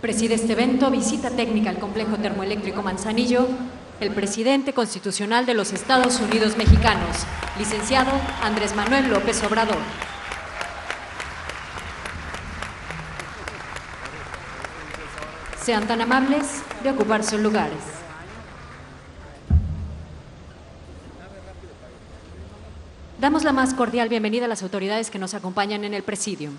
Preside este evento, visita técnica al Complejo Termoeléctrico Manzanillo, el presidente constitucional de los Estados Unidos mexicanos, licenciado Andrés Manuel López Obrador. Sean tan amables de ocupar sus lugares. Damos la más cordial bienvenida a las autoridades que nos acompañan en el presidium.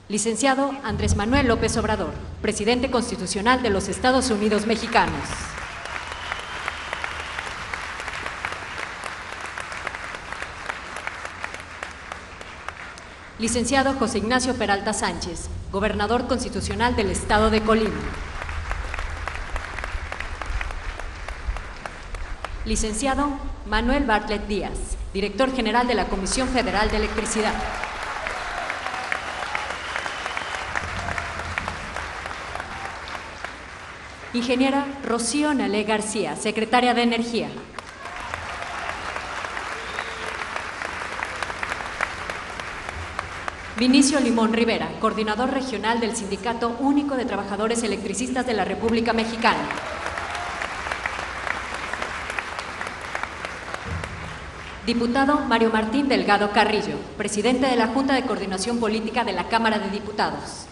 Licenciado Andrés Manuel López Obrador, presidente constitucional de los Estados Unidos mexicanos. Licenciado José Ignacio Peralta Sánchez, gobernador constitucional del Estado de Colima. Licenciado Manuel Bartlett Díaz, director general de la Comisión Federal de Electricidad. Ingeniera Rocío Nalé García, secretaria de Energía. Vinicio Limón Rivera, coordinador regional del Sindicato Único de Trabajadores Electricistas de la República Mexicana. Diputado Mario Martín Delgado Carrillo, presidente de la Junta de Coordinación Política de la Cámara de Diputados.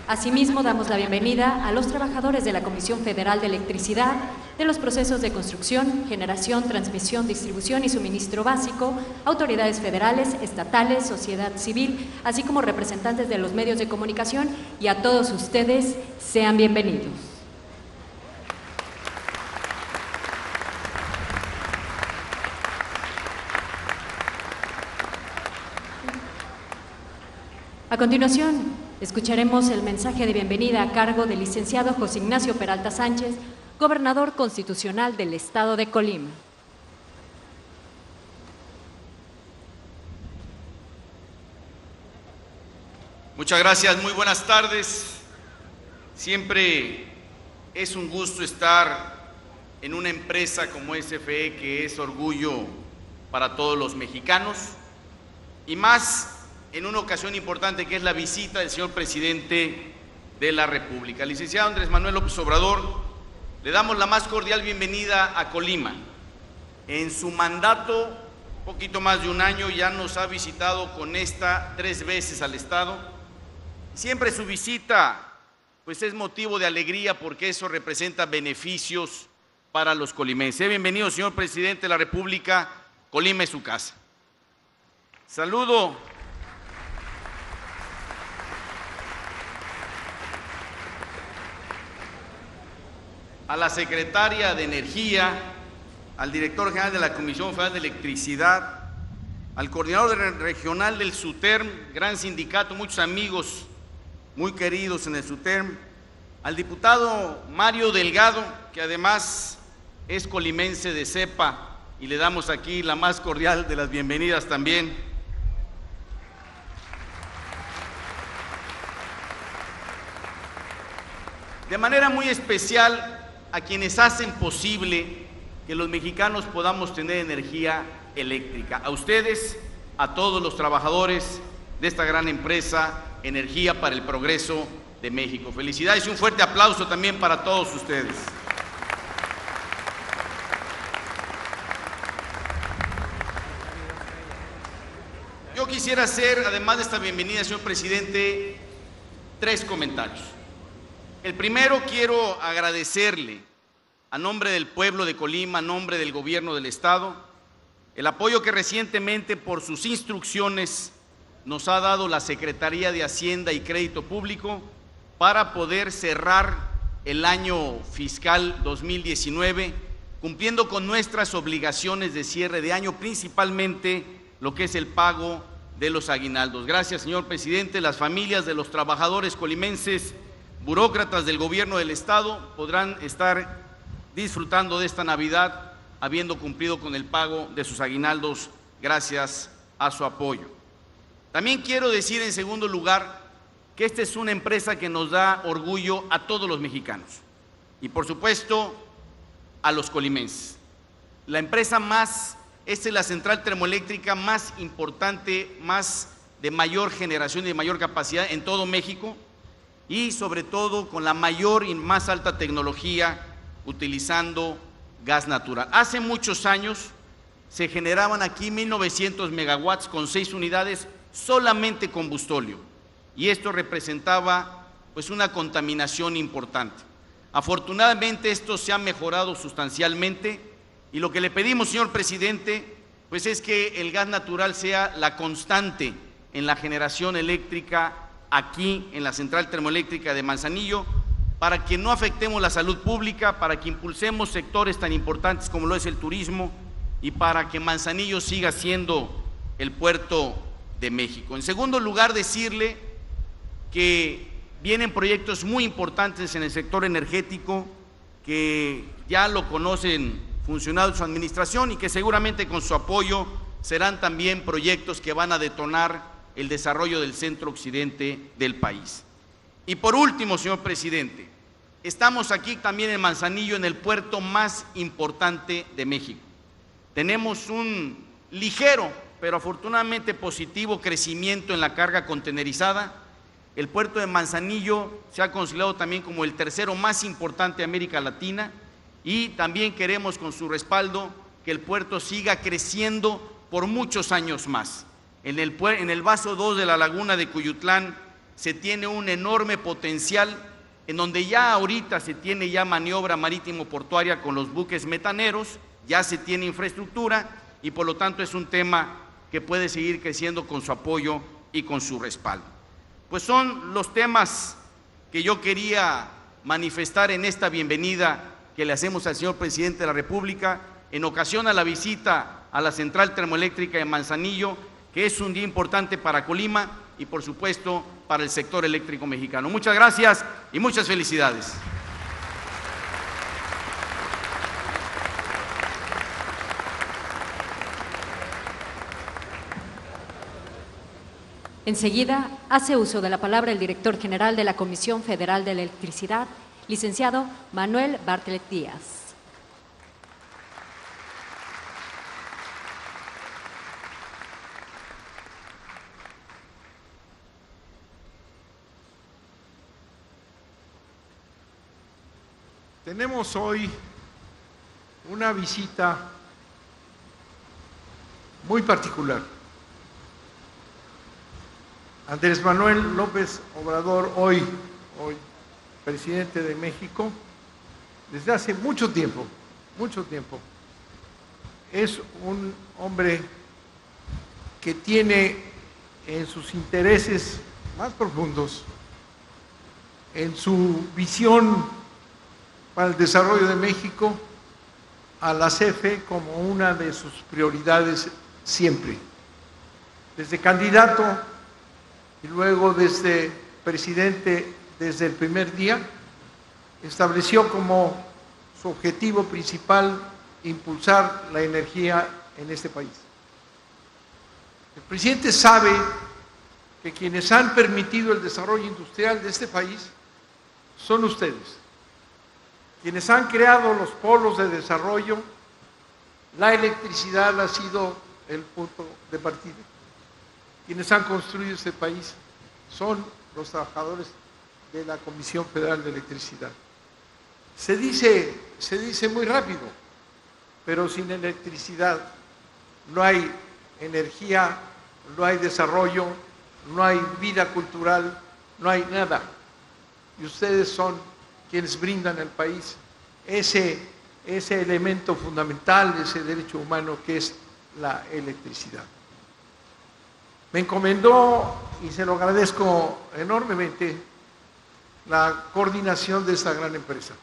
Asimismo, damos la bienvenida a los trabajadores de la Comisión Federal de Electricidad, de los procesos de construcción, generación, transmisión, distribución y suministro básico, autoridades federales, estatales, sociedad civil, así como representantes de los medios de comunicación, y a todos ustedes, sean bienvenidos. A continuación, escucharemos el mensaje de bienvenida a cargo del licenciado José Ignacio Peralta Sánchez, gobernador constitucional del Estado de Colima. Muchas gracias, muy buenas tardes. Siempre es un gusto estar en una empresa como SFE, que es orgullo para todos los mexicanos, y más en una ocasión importante que es la visita del señor presidente de la República. Licenciado Andrés Manuel López Obrador, le damos la más cordial bienvenida a Colima. En su mandato, poquito más de un año, ya nos ha visitado con esta 3 veces al Estado. Siempre su visita pues es motivo de alegría, porque eso representa beneficios para los colimenses. Bienvenido, señor presidente de la República. Colima es su casa. Saludo a la secretaria de Energía, al director general de la Comisión Federal de Electricidad, al coordinador regional del SUTERM, gran sindicato, muchos amigos muy queridos en el SUTERM, al diputado Mario Delgado, que además es colimense de cepa, y le damos aquí la más cordial de las bienvenidas también. De manera muy especial a quienes hacen posible que los mexicanos podamos tener energía eléctrica. A ustedes, a todos los trabajadores de esta gran empresa, Energía para el Progreso de México. Felicidades y un fuerte aplauso también para todos ustedes. Yo quisiera hacer, además de esta bienvenida, señor presidente, 3 comentarios. El primero, quiero agradecerle a nombre del pueblo de Colima, a nombre del gobierno del Estado, el apoyo que recientemente, por sus instrucciones, nos ha dado la Secretaría de Hacienda y Crédito Público para poder cerrar el año fiscal 2019, cumpliendo con nuestras obligaciones de cierre de año, principalmente lo que es el pago de los aguinaldos. Gracias, señor presidente. Las familias de los trabajadores colimenses, burócratas del gobierno del Estado, podrán estar disfrutando de esta Navidad, habiendo cumplido con el pago de sus aguinaldos gracias a su apoyo. También quiero decir, en segundo lugar, que esta es una empresa que nos da orgullo a todos los mexicanos y, por supuesto, a los colimenses. La empresa más esta es la central termoeléctrica más importante, de mayor generación y de mayor capacidad en todo México, y sobre todo con la mayor y más alta tecnología utilizando gas natural. Hace muchos años se generaban aquí 1.900 megawatts con 6 unidades solamente combustóleo, y esto representaba pues una contaminación importante. Afortunadamente esto se ha mejorado sustancialmente, y lo que le pedimos, señor presidente, pues es que el gas natural sea la constante en la generación eléctrica aquí en la central termoeléctrica de Manzanillo, para que no afectemos la salud pública, para que impulsemos sectores tan importantes como lo es el turismo, y para que Manzanillo siga siendo el puerto de México. En segundo lugar, decirle que vienen proyectos muy importantes en el sector energético, que ya lo conocen funcionarios de su administración y que seguramente con su apoyo serán también proyectos que van a detonar el desarrollo del centro occidente del país. Y por último, señor presidente, estamos aquí también en Manzanillo, en el puerto más importante de México. Tenemos un ligero, pero afortunadamente positivo crecimiento en la carga contenerizada. El puerto de Manzanillo se ha considerado también como el tercero más importante de América Latina, y también queremos, con su respaldo, que el puerto siga creciendo por muchos años más. En el Vaso 2 de la laguna de Cuyutlán se tiene un enorme potencial, en donde ya ahorita se tiene ya maniobra marítimo portuaria con los buques metaneros, ya se tiene infraestructura, y por lo tanto es un tema que puede seguir creciendo con su apoyo y con su respaldo. Pues son los temas que yo quería manifestar en esta bienvenida que le hacemos al señor presidente de la República en ocasión a la visita a la central termoeléctrica de Manzanillo, que es un día importante para Colima y por supuesto para el sector eléctrico mexicano. Muchas gracias y muchas felicidades. Enseguida, hace uso de la palabra el director general de la Comisión Federal de Electricidad, licenciado Manuel Bartlett Díaz. Tenemos hoy una visita muy particular. Andrés Manuel López Obrador, hoy presidente de México, desde hace mucho tiempo, es un hombre que tiene en sus intereses más profundos, en su visión para el desarrollo de México, a la CFE como una de sus prioridades siempre. Desde candidato y luego desde presidente, desde el primer día, estableció como su objetivo principal impulsar la energía en este país. El presidente sabe que quienes han permitido el desarrollo industrial de este país son ustedes. Quienes han creado los polos de desarrollo, la electricidad ha sido el punto de partida. Quienes han construido este país son los trabajadores de la Comisión Federal de Electricidad. Se dice muy rápido, pero sin electricidad no hay energía, no hay desarrollo, no hay vida cultural, no hay nada. Y ustedes son quienes brindan al país ese elemento fundamental, ese derecho humano que es la electricidad. Me encomendó, y se lo agradezco enormemente, la coordinación de esta gran empresa.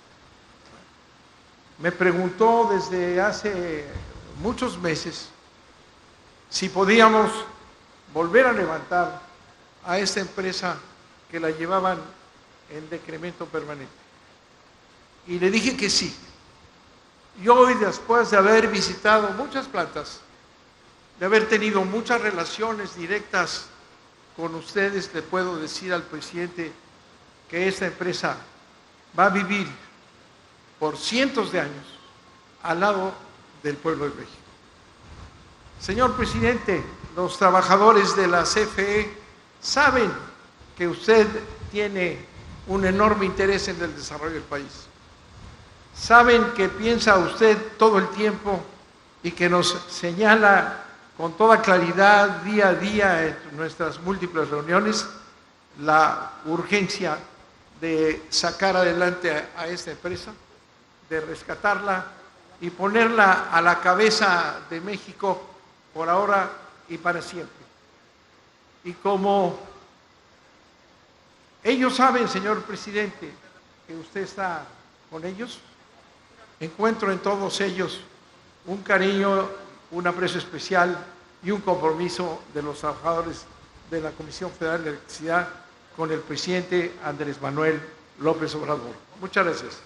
Me preguntó desde hace muchos meses si podíamos volver a levantar a esta empresa que la llevaban en decremento permanente. Y le dije que sí. Y hoy, después de haber visitado muchas plantas, de haber tenido muchas relaciones directas con ustedes, le puedo decir al presidente que esta empresa va a vivir por cientos de años al lado del pueblo de México. Señor presidente, los trabajadores de la CFE saben que usted tiene un enorme interés en el desarrollo del país. Saben que piensa usted todo el tiempo y que nos señala con toda claridad día a día en nuestras múltiples reuniones la urgencia de sacar adelante a esta empresa, de rescatarla y ponerla a la cabeza de México por ahora y para siempre. Y como ellos saben, señor presidente, que usted está con ellos, encuentro en todos ellos un cariño, un aprecio especial y un compromiso de los trabajadores de la Comisión Federal de Electricidad con el presidente Andrés Manuel López Obrador. Muchas gracias.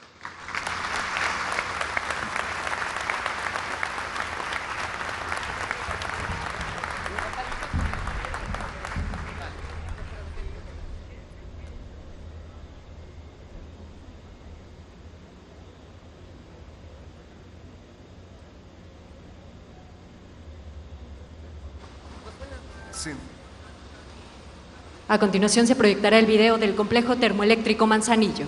A continuación se proyectará el video del complejo termoeléctrico Manzanillo.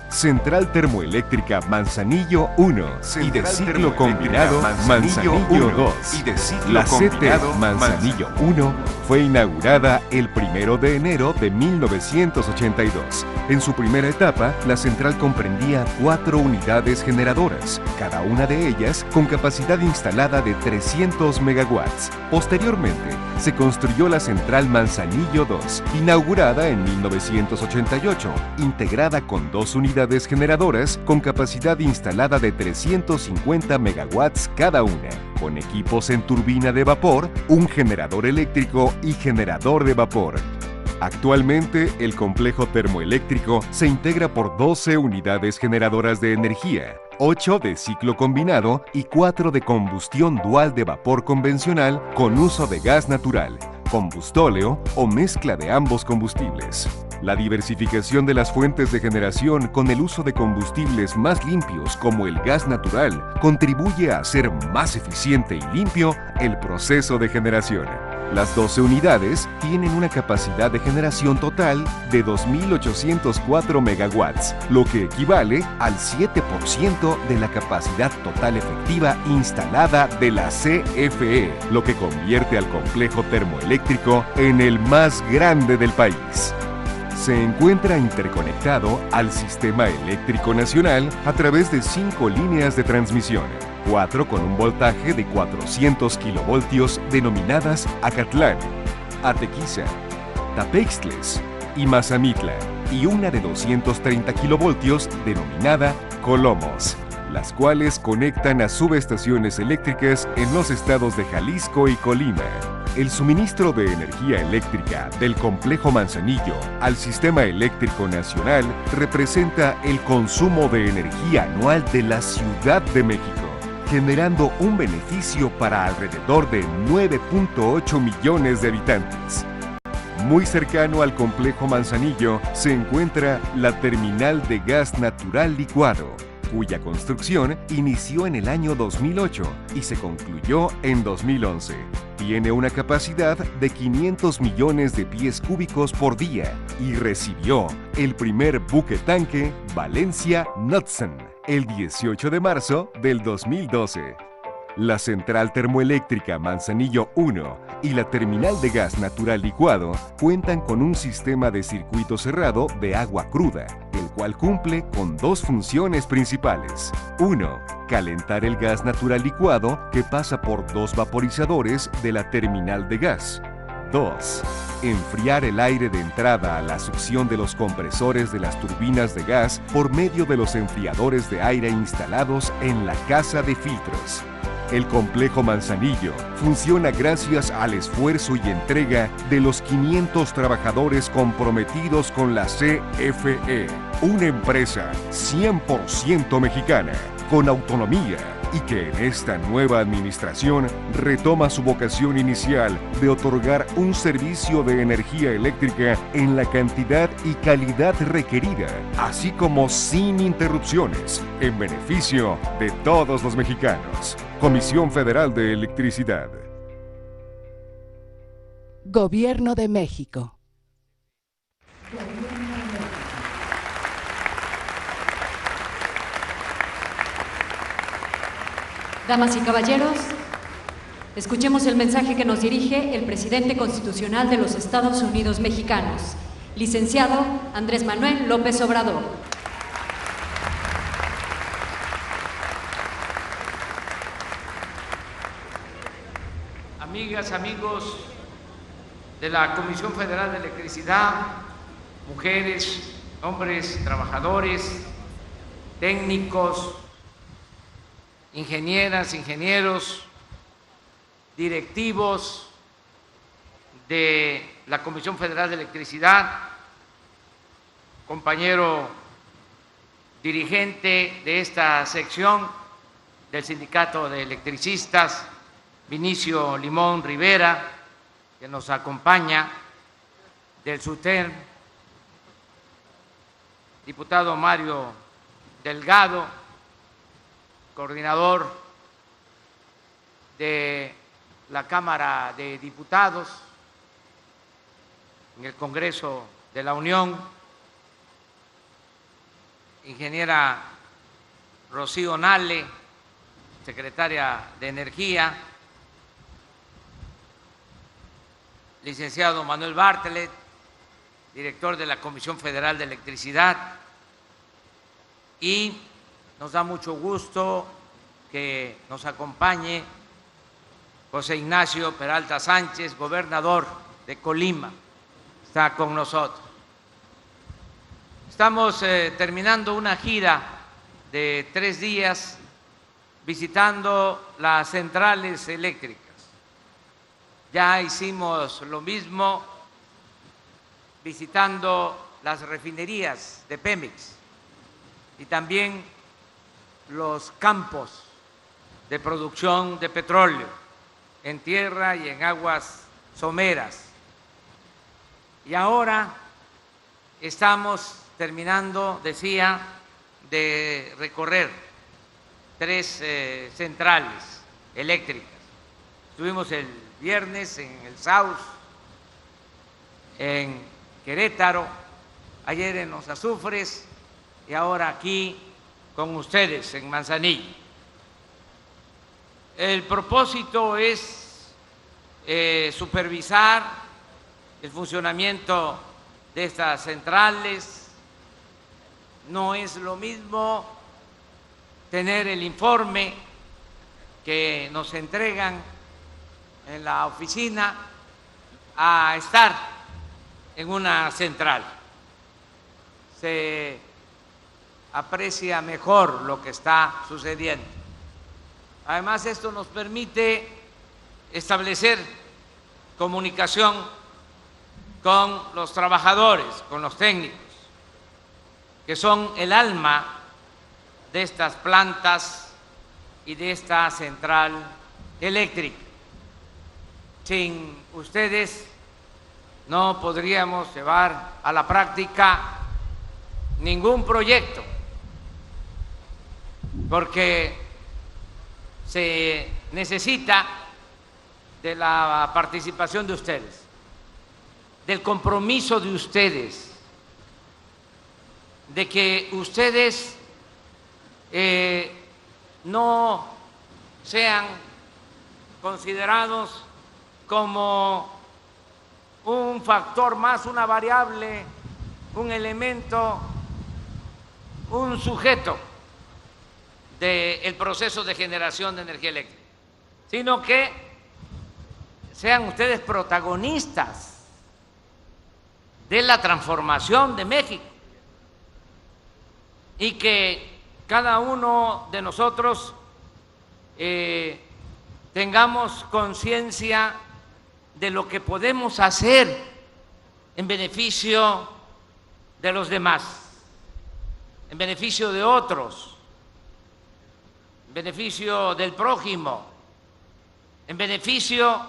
Central Termoeléctrica Manzanillo 1 y de ciclo combinado Manzanillo 2. La CT Manzanillo 1 fue inaugurada el 1 de enero de 1982. En su primera etapa, la central comprendía 4 unidades generadoras, cada una de ellas con capacidad instalada de 300 megawatts. Posteriormente, se construyó la central Manzanillo 2, inaugurada en 1988, integrada con 2 unidades generadoras con capacidad instalada de 350 megawatts cada una, con equipos en turbina de vapor, un generador eléctrico y generador de vapor. Actualmente, el complejo termoeléctrico se integra por 12 unidades generadoras de energía, 8 de ciclo combinado y 4 de combustión dual de vapor convencional con uso de gas natural, combustóleo o mezcla de ambos combustibles. La diversificación de las fuentes de generación con el uso de combustibles más limpios como el gas natural contribuye a hacer más eficiente y limpio el proceso de generación. Las 12 unidades tienen una capacidad de generación total de 2.804 megawatts, lo que equivale al 7% de la capacidad total efectiva instalada de la CFE, lo que convierte al complejo termoeléctrico en el más grande del país. Se encuentra interconectado al Sistema Eléctrico Nacional a través de 5 líneas de transmisión, 4 con un voltaje de 400 kilovoltios denominadas Acatlán, Atequiza, Tapextles y Mazamitla, y una de 230 kilovoltios denominada Colomos, las cuales conectan a subestaciones eléctricas en los estados de Jalisco y Colima. El suministro de energía eléctrica del complejo Manzanillo al Sistema Eléctrico Nacional representa el consumo de energía anual de la Ciudad de México, generando un beneficio para alrededor de 9.8 millones de habitantes. Muy cercano al complejo Manzanillo se encuentra la terminal de gas natural licuado, cuya construcción inició en el año 2008 y se concluyó en 2011. Tiene una capacidad de 500 millones de pies cúbicos por día y recibió el primer buque tanque Valencia Knudsen el 18 de marzo del 2012. La central termoeléctrica Manzanillo 1 y la terminal de gas natural licuado cuentan con un sistema de circuito cerrado de agua cruda, el cual cumple con 2 funciones principales. 1. Calentar el gas natural licuado que pasa por 2 vaporizadores de la terminal de gas. 2. Enfriar el aire de entrada a la succión de los compresores de las turbinas de gas por medio de los enfriadores de aire instalados en la casa de filtros. El complejo Manzanillo funciona gracias al esfuerzo y entrega de los 500 trabajadores comprometidos con la CFE, una empresa 100% mexicana, con autonomía y que en esta nueva administración retoma su vocación inicial de otorgar un servicio de energía eléctrica en la cantidad y calidad requerida, así como sin interrupciones, en beneficio de todos los mexicanos. Comisión Federal de Electricidad. Gobierno de México. Damas y caballeros, escuchemos el mensaje que nos dirige el presidente constitucional de los Estados Unidos mexicanos, licenciado Andrés Manuel López Obrador. Amigas, amigos de la Comisión Federal de Electricidad, mujeres, hombres, trabajadores, técnicos, ingenieras, ingenieros, directivos de la Comisión Federal de Electricidad, compañero dirigente de esta sección del Sindicato de Electricistas, Vinicio Limón Rivera, que nos acompaña, del SUTER, diputado Mario Delgado, coordinador de la Cámara de Diputados en el Congreso de la Unión, ingeniera Rocío Nale, secretaria de Energía, licenciado Manuel Bartlett, director de la Comisión Federal de Electricidad, y nos da mucho gusto que nos acompañe José Ignacio Peralta Sánchez, gobernador de Colima, está con nosotros. Estamos terminando una gira de 3 días visitando las centrales eléctricas. Ya hicimos lo mismo visitando las refinerías de Pemex y también los campos de producción de petróleo en tierra y en aguas someras. Y ahora estamos terminando, decía, de recorrer 3 centrales eléctricas. Estuvimos el viernes en el Saus, en Querétaro, ayer en Los Azufres y ahora aquí con ustedes en Manzanillo. El propósito es supervisar el funcionamiento de estas centrales. No es lo mismo tener el informe que nos entregan en la oficina a estar en una central. Se aprecia mejor lo que está sucediendo. Además, esto nos permite establecer comunicación con los trabajadores, con los técnicos, que son el alma de estas plantas y de esta central eléctrica. Sin ustedes no podríamos llevar a la práctica ningún proyecto, porque se necesita de la participación de ustedes, del compromiso de ustedes, de que ustedes no sean considerados como un factor más, una variable, un elemento, un sujeto del proceso de generación de energía eléctrica, sino que sean ustedes protagonistas de la transformación de México y que cada uno de nosotros tengamos conciencia de lo que podemos hacer en beneficio de los demás, en beneficio de otros, en beneficio del prójimo, en beneficio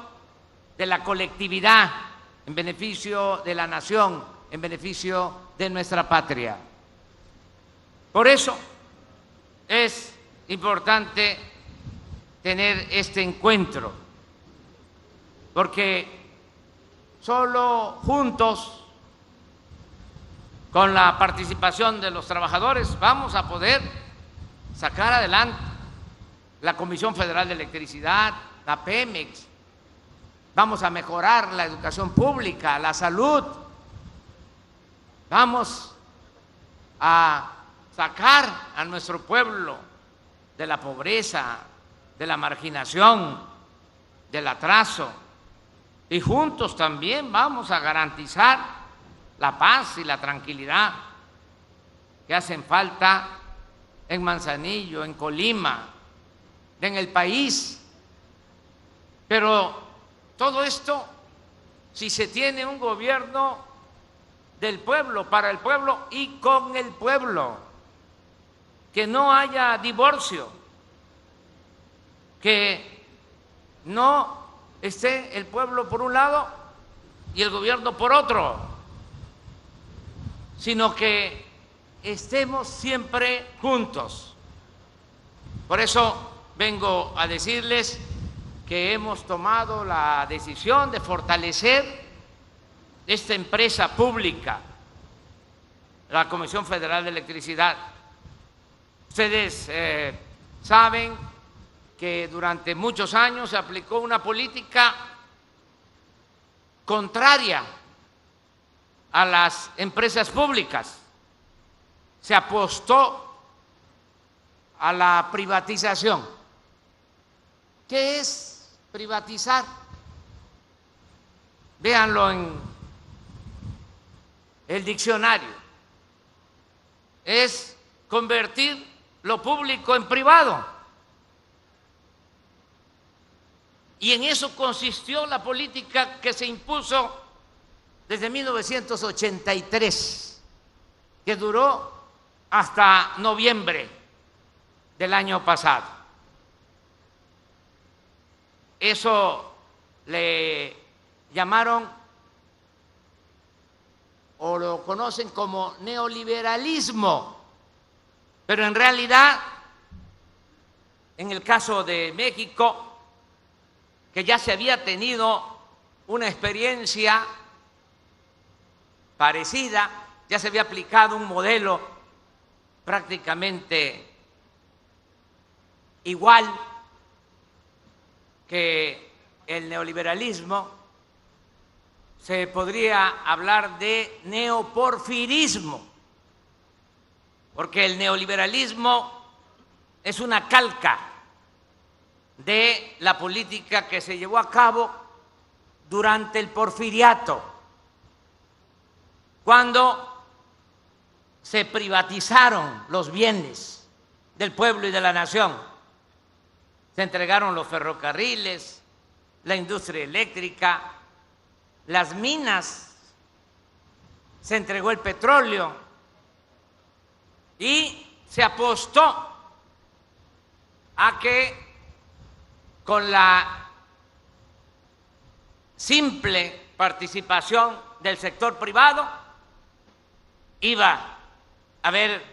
de la colectividad, en beneficio de la nación, en beneficio de nuestra patria. Por eso es importante tener este encuentro, porque solo juntos, con la participación de los trabajadores, vamos a poder sacar adelante la Comisión Federal de Electricidad, la Pemex, vamos a mejorar la educación pública, la salud, vamos a sacar a nuestro pueblo de la pobreza, de la marginación, del atraso, y juntos también vamos a garantizar la paz y la tranquilidad que hacen falta en Manzanillo, en Colima, en el país. Pero todo esto, si se tiene un gobierno del pueblo, para el pueblo y con el pueblo, que no haya divorcio, que no esté el pueblo por un lado y el gobierno por otro, sino que estemos siempre juntos. Por eso vengo a decirles que hemos tomado la decisión de fortalecer esta empresa pública, la Comisión Federal de Electricidad. Ustedes saben que durante muchos años se aplicó una política contraria a las empresas públicas. Se apostó a la privatización. ¿Qué es privatizar? Véanlo en el diccionario. Es convertir lo público en privado. Y en eso consistió la política que se impuso desde 1983, que duró hasta noviembre del año pasado. Eso le llamaron o lo conocen como neoliberalismo, pero en realidad, en el caso de México, que ya se había tenido una experiencia parecida, ya se había aplicado un modelo prácticamente igual que el neoliberalismo, se podría hablar de neoporfirismo, porque el neoliberalismo es una calca de la política que se llevó a cabo durante el porfiriato, cuando se privatizaron los bienes del pueblo y de la nación. Se entregaron los ferrocarriles, la industria eléctrica, las minas, se entregó el petróleo y se apostó a que con la simple participación del sector privado iba a haber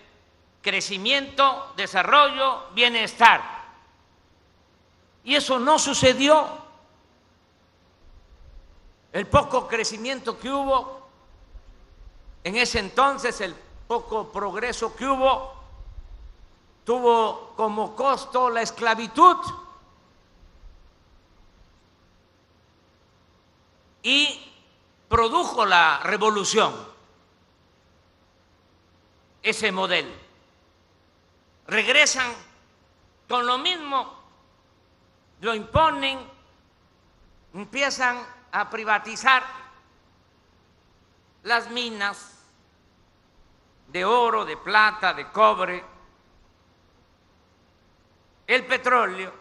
crecimiento, desarrollo, bienestar. Y eso no sucedió. El poco crecimiento que hubo en ese entonces, el poco progreso que hubo, tuvo como costo la esclavitud. Y produjo la revolución, ese modelo. Regresan con lo mismo, lo imponen, empiezan a privatizar las minas de oro, de plata, de cobre, el petróleo,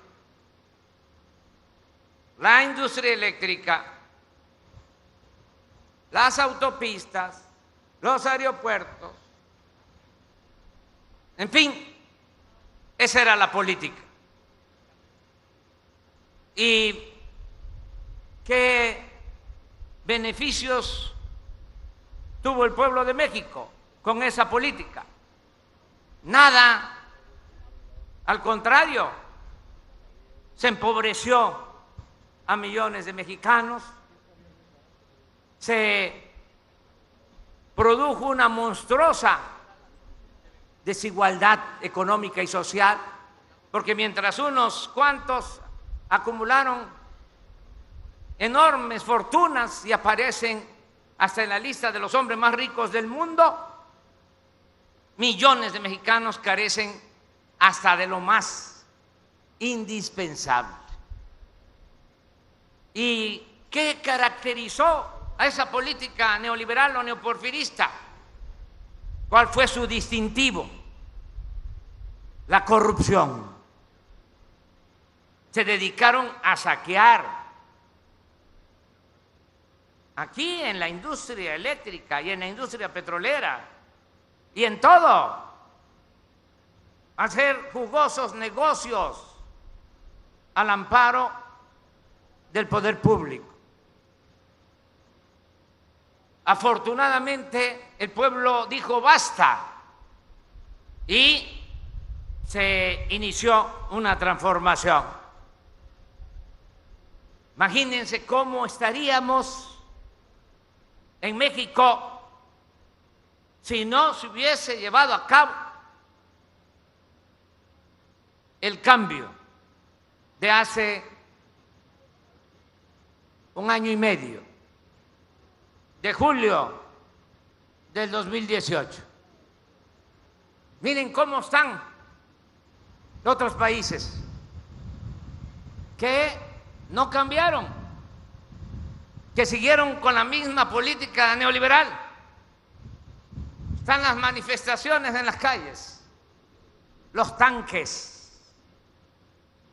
la industria eléctrica, las autopistas, los aeropuertos, en fin, esa era la política. ¿Y qué beneficios tuvo el pueblo de México con esa política? Nada, al contrario, se empobreció a millones de mexicanos, se produjo una monstruosa desigualdad económica y social, porque mientras unos cuantos acumularon enormes fortunas y aparecen hasta en la lista de los hombres más ricos del mundo, millones de mexicanos carecen hasta de lo más indispensable. ¿Y qué caracterizó a esa política neoliberal o neoporfirista? ¿Cuál fue su distintivo? La corrupción. Se dedicaron a saquear. Aquí en la industria eléctrica y en la industria petrolera y en todo, hacer jugosos negocios al amparo del poder público. Afortunadamente, el pueblo dijo basta y se inició una transformación. Imagínense cómo estaríamos en México si no se hubiese llevado a cabo el cambio de hace un año y medio, de julio del 2018. Miren cómo están otros países que no cambiaron, que siguieron con la misma política neoliberal. Están las manifestaciones en las calles, los tanques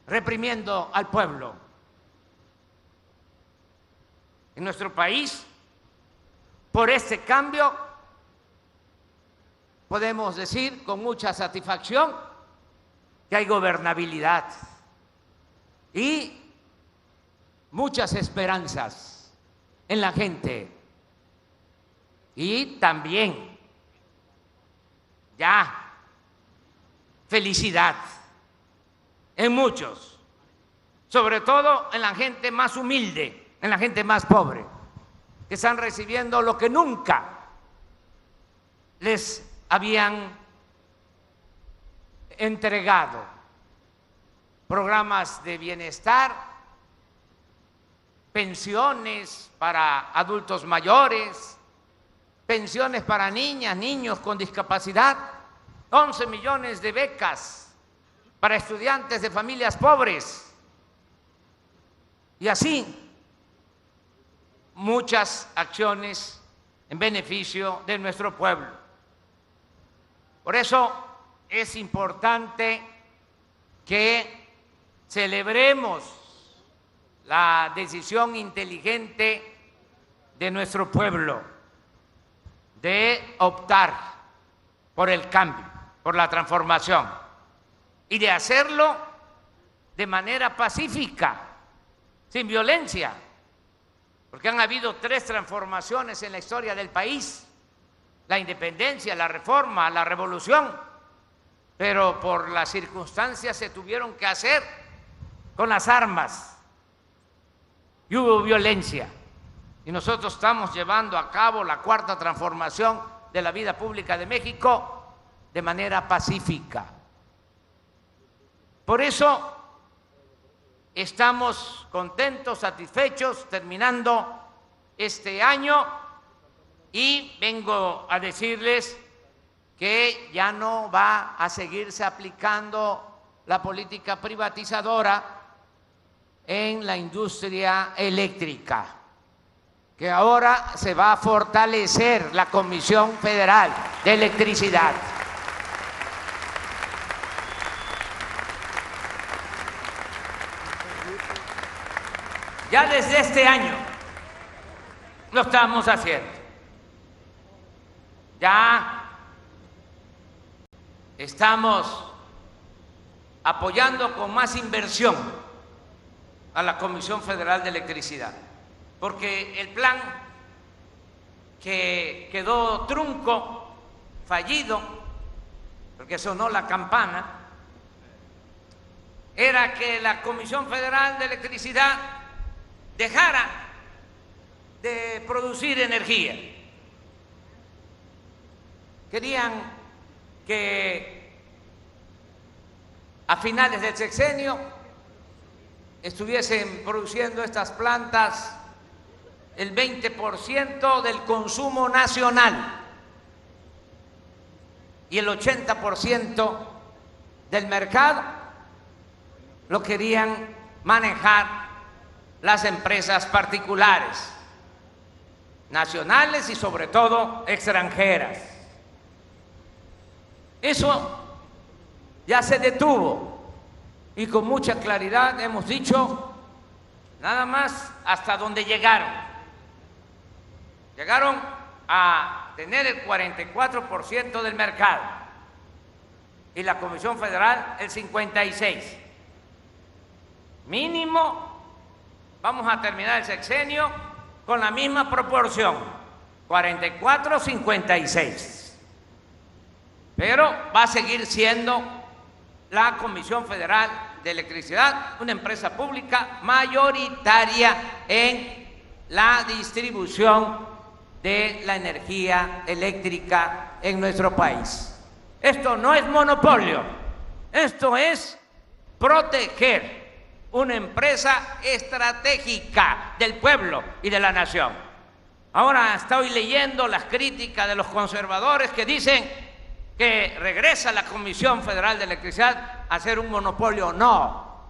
reprimiendo al pueblo. En nuestro país, por este cambio, podemos decir con mucha satisfacción que hay gobernabilidad y muchas esperanzas en la gente. Y también ya felicidad en muchos, sobre todo en la gente más humilde, en la gente más pobre, que están recibiendo lo que nunca les habían entregado: programas de bienestar, pensiones para adultos mayores, pensiones para niñas, niños con discapacidad, 11 millones de becas para estudiantes de familias pobres, y así muchas acciones en beneficio de nuestro pueblo. Por eso es importante que celebremos la decisión inteligente de nuestro pueblo de optar por el cambio, por la transformación, y de hacerlo de manera pacífica, sin violencia, porque han habido 3 transformaciones en la historia del país: la independencia, la reforma, la revolución, pero por las circunstancias se tuvieron que hacer con las armas y hubo violencia. Y nosotros estamos llevando a cabo la 4ª transformación de la vida pública de México de manera pacífica. Por eso estamos contentos, satisfechos, terminando este año, y vengo a decirles que ya no va a seguirse aplicando la política privatizadora en la industria eléctrica, que ahora se va a fortalecer la Comisión Federal de Electricidad. Ya desde este año lo estamos haciendo. Ya estamos apoyando con más inversión a la Comisión Federal de Electricidad, porque el plan que quedó trunco, fallido, porque sonó la campana, era que la Comisión Federal de Electricidad dejara de producir energía. Querían que a finales del sexenio estuviesen produciendo estas plantas el 20% del consumo nacional y el 80% del mercado lo querían manejar las empresas particulares, nacionales y sobre todo extranjeras. Eso ya se detuvo y con mucha claridad hemos dicho nada más hasta donde llegaron. Llegaron a tener el 44% del mercado y la Comisión Federal el 56%. Mínimo vamos a terminar el sexenio con la misma proporción, 44-56. Pero va a seguir siendo la Comisión Federal de Electricidad una empresa pública mayoritaria en la distribución de la energía eléctrica en nuestro país. Esto no es monopolio, esto es proteger una empresa estratégica del pueblo y de la nación. Ahora estoy leyendo las críticas de los conservadores que dicen que regresa la Comisión Federal de Electricidad a ser un monopolio. No,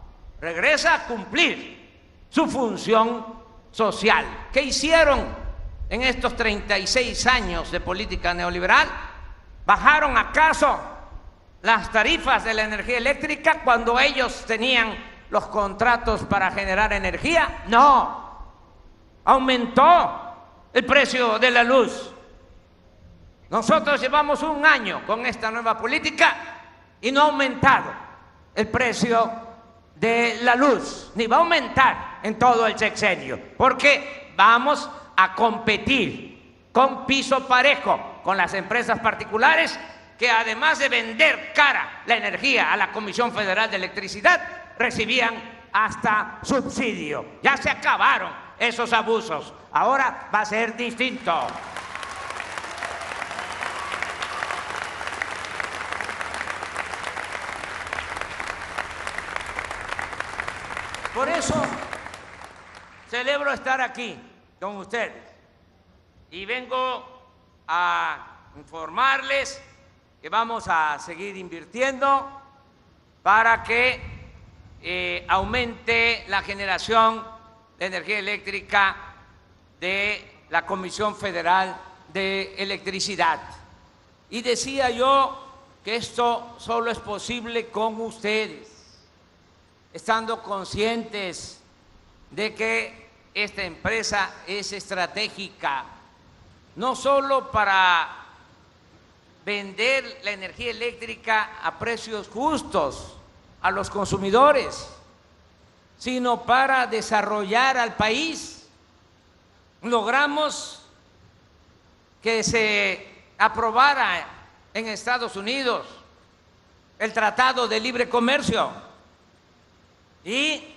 regresa a cumplir su función social. ¿Qué hicieron en estos 36 años de política neoliberal? ¿Bajaron acaso las tarifas de la energía eléctrica cuando ellos tenían los contratos para generar energía? No, aumentó el precio de la luz. Nosotros llevamos un año con esta nueva política y no ha aumentado el precio de la luz, ni va a aumentar en todo el sexenio, porque vamos a competir con piso parejo con las empresas particulares que, además de vender cara la energía a la Comisión Federal de Electricidad, recibían hasta subsidio. Ya se acabaron esos abusos. Ahora va a ser distinto. Por eso celebro estar aquí con ustedes y vengo a informarles que vamos a seguir invirtiendo para que aumente la generación de energía eléctrica de la Comisión Federal de Electricidad. Y decía yo que esto solo es posible con ustedes, estando conscientes de que esta empresa es estratégica, no solo para vender la energía eléctrica a precios justos a los consumidores, sino para desarrollar al país. Logramos que se aprobara en Estados Unidos el Tratado de Libre Comercio y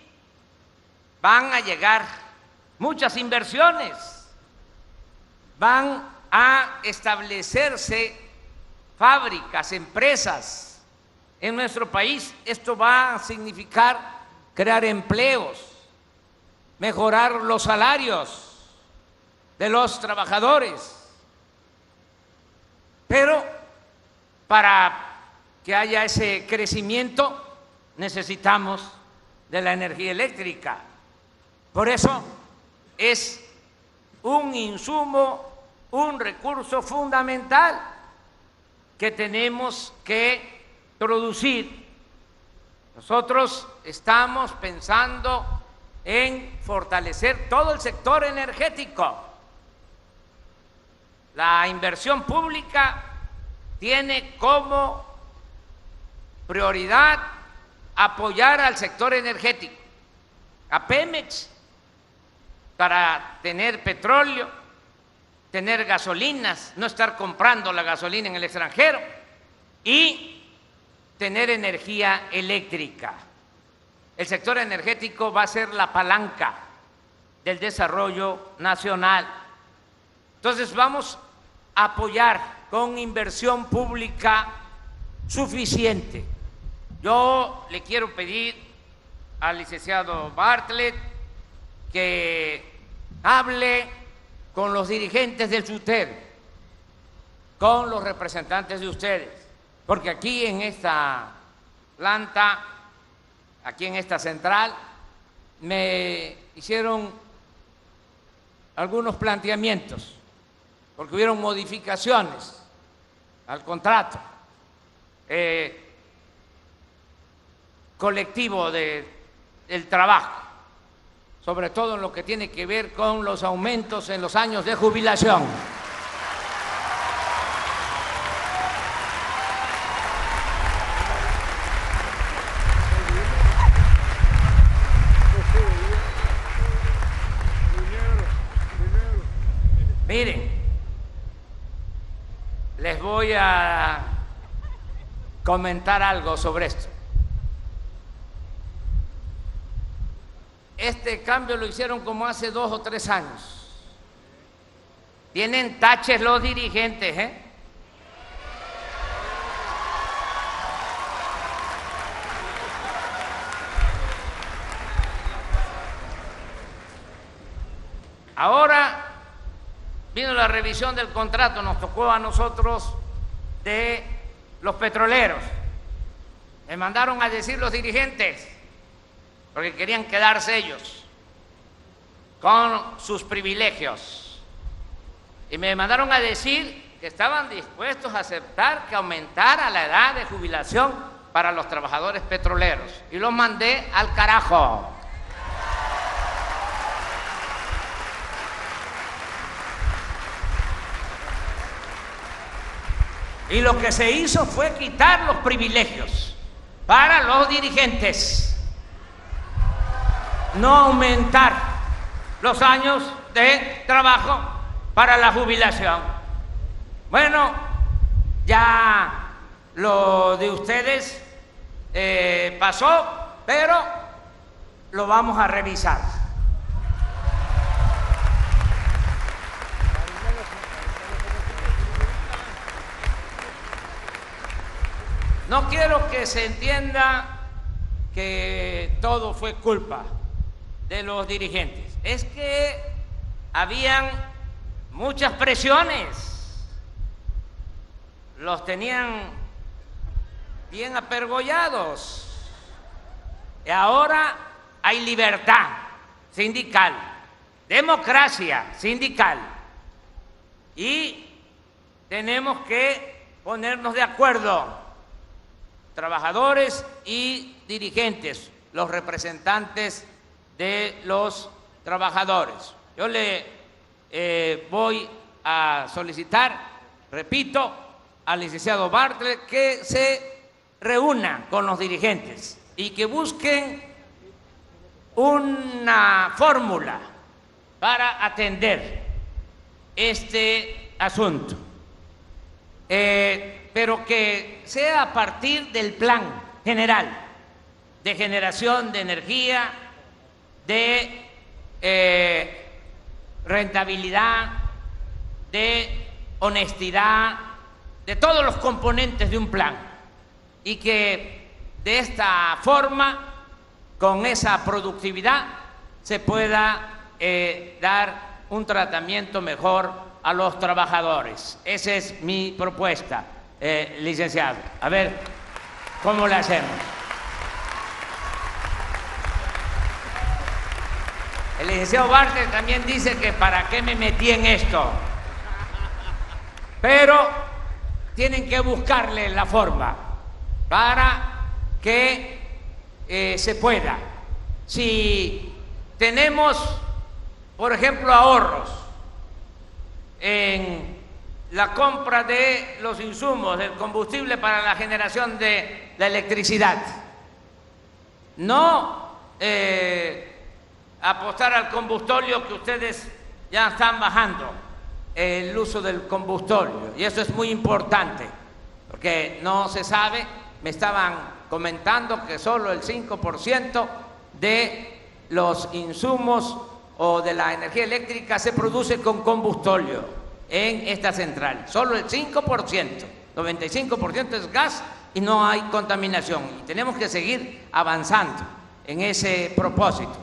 van a llegar muchas inversiones, van a establecerse fábricas, empresas en nuestro país. Esto va a significar crear empleos, mejorar los salarios de los trabajadores. Pero para que haya ese crecimiento necesitamos de la energía eléctrica. Por eso es un insumo, un recurso fundamental que tenemos que producir. Nosotros estamos pensando en fortalecer todo el sector energético. La inversión pública tiene como prioridad apoyar al sector energético, a Pemex, para tener petróleo, tener gasolinas, no estar comprando la gasolina en el extranjero y tener energía eléctrica. el sector energético va a ser la palanca del desarrollo nacional. Entonces vamos a apoyar con inversión pública suficiente. Yo le quiero pedir al licenciado Bartlett que hable con los dirigentes del SUTEP, con los representantes de ustedes, porque aquí en esta planta, aquí en esta central, me hicieron algunos planteamientos, porque hubieron modificaciones al contrato colectivo del trabajo, sobre todo en lo que tiene que ver con los aumentos en los años de jubilación. Miren, les voy a comentar algo sobre esto. Este cambio lo hicieron como hace 2 o 3 años. Tienen taches los dirigentes, ¿eh? Ahora vino la revisión del contrato, nos tocó a nosotros de los petroleros. Me mandaron a decir los dirigentes, porque querían quedarse ellos con sus privilegios. Y me mandaron a decir que estaban dispuestos a aceptar que aumentara la edad de jubilación para los trabajadores petroleros. Y los mandé al carajo. Y lo que se hizo fue quitar los privilegios para los dirigentes, no aumentar los años de trabajo para la jubilación. Bueno, ya lo de ustedes pasó, pero lo vamos a revisar. No quiero que se entienda que todo fue culpa de los dirigentes. Es que habían muchas presiones, los tenían bien apergollados. Y ahora hay libertad sindical, democracia sindical, y tenemos que ponernos de acuerdo, trabajadores y dirigentes, los representantes de los trabajadores. Yo le voy a solicitar, repito, al licenciado Bartlett que se reúna con los dirigentes y que busquen una fórmula para atender este asunto, pero que sea a partir del plan general de generación de energía, de rentabilidad, de honestidad, de todos los componentes de un plan, y que de esta forma, con esa productividad, se pueda dar un tratamiento mejor a los trabajadores. Esa es mi propuesta, licenciado. A ver, ¿cómo le hacemos? El licenciado Bartlett también dice que para qué me metí en esto, pero tienen que buscarle la forma para que se pueda. Si tenemos, por ejemplo, ahorros en la compra de los insumos, del combustible para la generación de la electricidad, no apostar al combustóleo, que ustedes ya están bajando el uso del combustóleo, y eso es muy importante, porque no se sabe. Me estaban comentando que solo el 5% de los insumos o de la energía eléctrica se produce con combustóleo en esta central. Solo el 5%, 95% es gas y no hay contaminación. Y tenemos que seguir avanzando en ese propósito.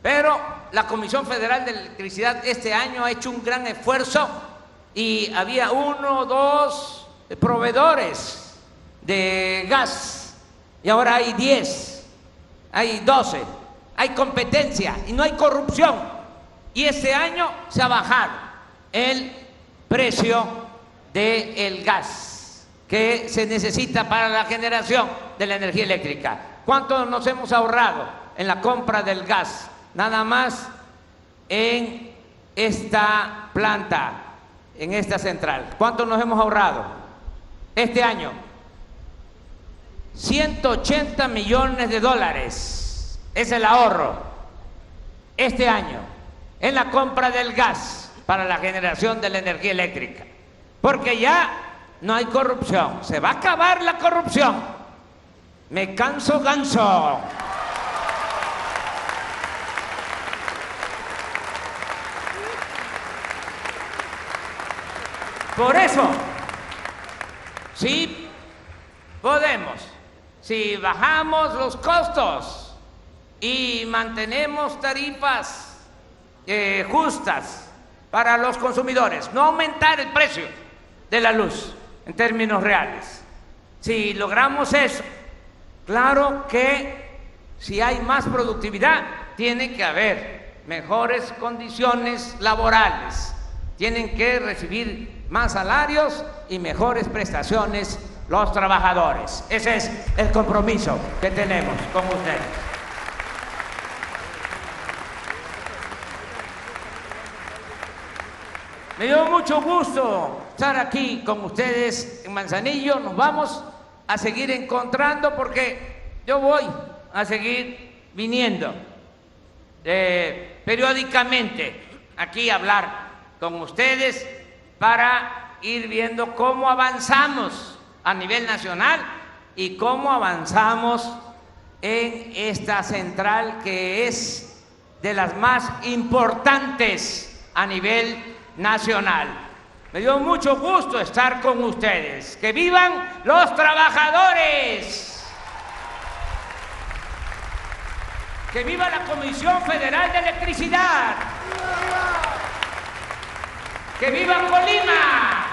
Pero la Comisión Federal de Electricidad este año ha hecho un gran esfuerzo y había 1 o 2 proveedores de gas y ahora hay 10, hay 12, hay competencia y no hay corrupción. Y este año se ha bajado el precio del gas que se necesita para la generación de la energía eléctrica. ¿Cuánto nos hemos ahorrado en la compra del gas? Nada más en esta planta, en esta central. ¿Cuánto nos hemos ahorrado este año? 180 millones de dólares es el ahorro este año en la compra del gas para la generación de la energía eléctrica, porque ya no hay corrupción. Se va a acabar la corrupción. Me canso ganso. Por eso, sí podemos, si bajamos los costos y mantenemos tarifas justas para los consumidores, no aumentar el precio de la luz en términos reales. Si logramos eso, claro que si hay más productividad, tiene que haber mejores condiciones laborales, tienen que recibir más salarios y mejores prestaciones los trabajadores. Ese es el compromiso que tenemos con ustedes. Me dio mucho gusto estar aquí con ustedes en Manzanillo. Nos vamos a seguir encontrando porque yo voy a seguir viniendo periódicamente aquí a hablar con ustedes para ir viendo cómo avanzamos a nivel nacional y cómo avanzamos en esta central que es de las más importantes a nivel nacional. Me dio mucho gusto estar con ustedes. ¡Que vivan los trabajadores! ¡Que viva la Comisión Federal de Electricidad! ¡Que viva Colima!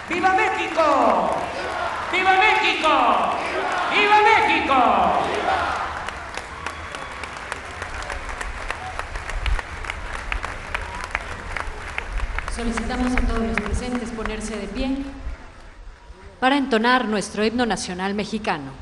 ¡Viva México! ¡Viva México! ¡Viva México! Solicitamos a todos los presentes ponerse de pie para entonar nuestro himno nacional mexicano.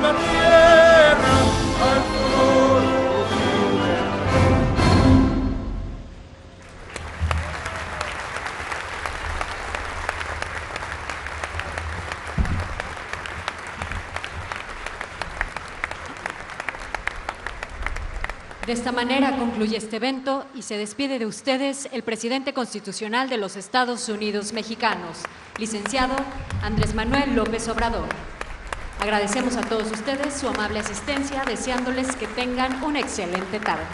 La tierra De esta manera concluye este evento y se despide de ustedes el presidente constitucional de los Estados Unidos mexicanos, licenciado Andrés Manuel López Obrador. Agradecemos a todos ustedes su amable asistencia, deseándoles que tengan una excelente tarde.